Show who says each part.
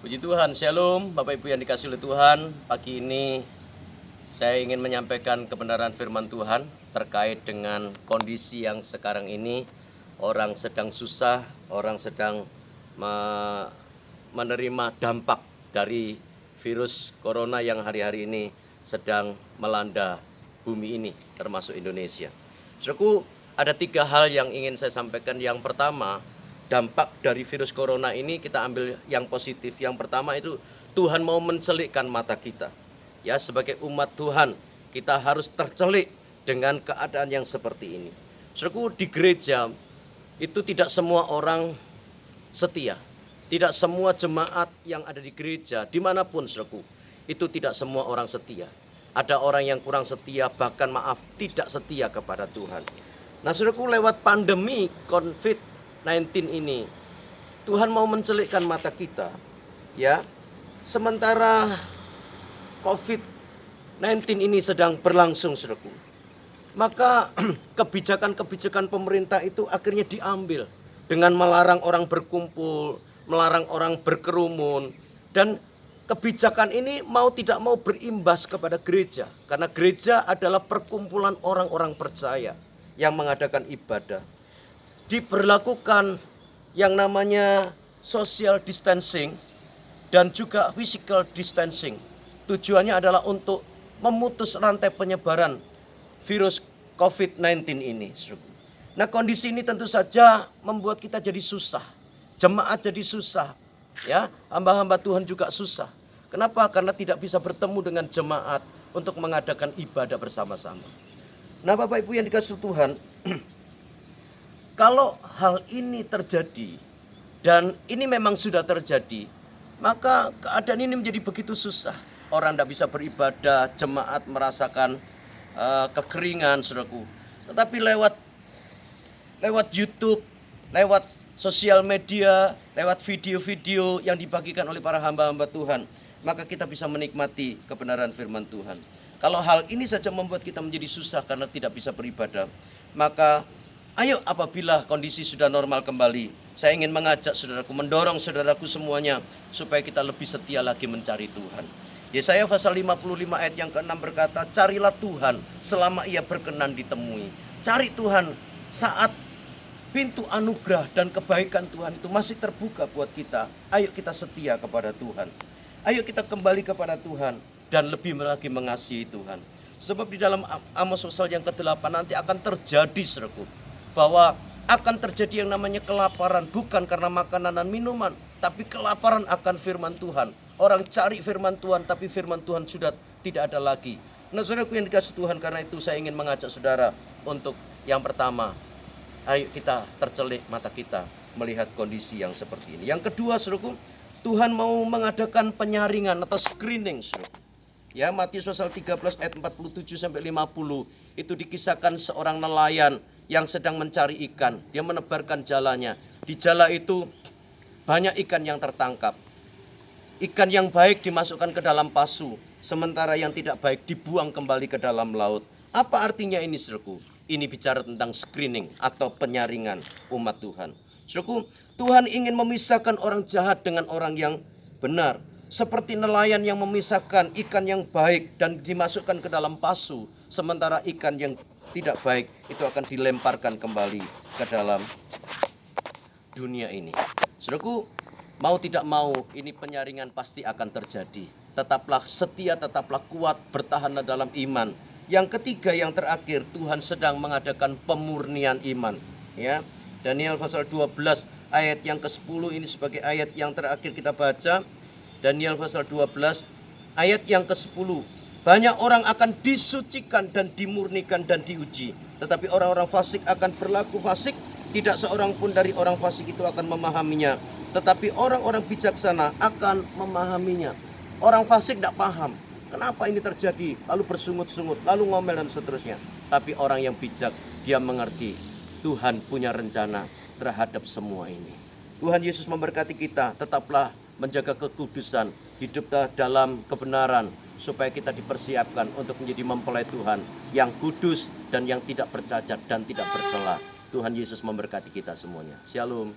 Speaker 1: Puji Tuhan, Shalom, Bapak Ibu yang dikasihi oleh Tuhan. Pagi ini saya ingin menyampaikan kebenaran firman Tuhan terkait dengan kondisi yang sekarang ini. Orang sedang susah, orang sedang menerima dampak dari virus corona yang hari-hari ini sedang melanda bumi ini, termasuk Indonesia. Saudaraku, ada 3 hal yang ingin saya sampaikan. Yang pertama, dampak dari virus corona ini kita ambil yang positif. Yang pertama itu Tuhan mau mencelikkan mata kita. Ya, sebagai umat Tuhan kita harus tercelik dengan keadaan yang seperti ini. Saudaraku, di gereja itu tidak semua orang setia. Tidak semua jemaat yang ada di gereja dimanapun, saudaraku, itu tidak semua orang setia. Ada orang yang kurang setia, bahkan tidak setia kepada Tuhan. Nah, saudaraku, lewat pandemi COVID-19 ini Tuhan mau mencelikkan mata kita, ya. Sementara COVID-19 ini sedang berlangsung, saudaraku, maka kebijakan-kebijakan pemerintah itu akhirnya diambil dengan melarang orang berkumpul, melarang orang berkerumun, dan kebijakan ini mau tidak mau berimbas kepada gereja, karena gereja adalah perkumpulan orang-orang percaya yang mengadakan ibadah. Diberlakukan yang namanya social distancing dan juga physical distancing. Tujuannya adalah untuk memutus rantai penyebaran virus COVID-19 ini. Nah, kondisi ini tentu saja membuat kita jadi susah. Jemaat jadi susah, ya. Hamba-hamba Tuhan juga susah. Kenapa? Karena tidak bisa bertemu dengan jemaat untuk mengadakan ibadah bersama-sama. Nah, Bapak Ibu yang dikasihi Tuhan, kalau hal ini terjadi, dan ini memang sudah terjadi, maka keadaan ini menjadi begitu susah. Orang tidak bisa beribadah, jemaat merasakan kekeringan, saudaraku. Tetapi lewat YouTube, lewat sosial media, lewat video-video yang dibagikan oleh para hamba-hamba Tuhan, maka kita bisa menikmati kebenaran firman Tuhan. Kalau hal ini saja membuat kita menjadi susah karena tidak bisa beribadah, maka ayo, apabila kondisi sudah normal kembali, saya ingin mengajak saudaraku, mendorong saudaraku semuanya supaya kita lebih setia lagi mencari Tuhan. Yesaya pasal 55 ayat yang ke-6 berkata, carilah Tuhan selama ia berkenan ditemui. Cari Tuhan saat pintu anugerah dan kebaikan Tuhan itu masih terbuka buat kita. Ayo kita setia kepada Tuhan. Ayo kita kembali kepada Tuhan dan lebih lagi mengasihi Tuhan. Sebab di dalam Amos pasal yang ke-8 nanti akan terjadi, saudaraku, bahwa akan terjadi yang namanya kelaparan, bukan karena makanan dan minuman, tapi kelaparan akan firman Tuhan. Orang cari firman Tuhan, tapi firman Tuhan sudah tidak ada lagi. Nah, saudaraku yang dikasihi Tuhan, karena itu saya ingin mengajak saudara untuk yang pertama, ayo kita tercelik mata kita melihat kondisi yang seperti ini. Yang kedua, saudaraku, Tuhan mau mengadakan penyaringan atau screening, saudaraku. Ya, Matius pasal 13 ayat 47 sampai 50 itu dikisahkan seorang nelayan yang sedang mencari ikan. Dia menebarkan jalannya. Di jala itu banyak ikan yang tertangkap. Ikan yang baik dimasukkan ke dalam pasu, sementara yang tidak baik dibuang kembali ke dalam laut. Apa artinya ini, saudaraku? Ini bicara tentang screening atau penyaringan umat Tuhan. Saudaraku, Tuhan ingin memisahkan orang jahat dengan orang yang benar. Seperti nelayan yang memisahkan ikan yang baik dan dimasukkan ke dalam pasu, sementara ikan yang tidak baik itu akan dilemparkan kembali ke dalam dunia ini. Saudaraku, mau tidak mau ini penyaringan pasti akan terjadi. Tetaplah setia, tetaplah kuat, bertahanlah dalam iman. Yang ketiga, yang terakhir, Tuhan sedang mengadakan pemurnian iman, ya. Daniel pasal 12 ayat yang ke-10 ini sebagai ayat yang terakhir kita baca. Daniel pasal 12 ayat yang ke-10. Banyak orang akan disucikan dan dimurnikan dan diuji, tetapi orang-orang fasik akan berlaku fasik. Tidak seorang pun dari orang fasik itu akan memahaminya, tetapi orang-orang bijaksana akan memahaminya. Orang fasik tidak paham kenapa ini terjadi, lalu bersungut-sungut, lalu ngomel dan seterusnya. Tapi orang yang bijak, dia mengerti Tuhan punya rencana terhadap semua ini. Tuhan Yesus memberkati kita. Tetaplah menjaga kekudusan, hiduplah dalam kebenaran, supaya kita dipersiapkan untuk menjadi mempelai Tuhan yang kudus dan yang tidak bercacat dan tidak bercela. Tuhan Yesus memberkati kita semuanya. Shalom.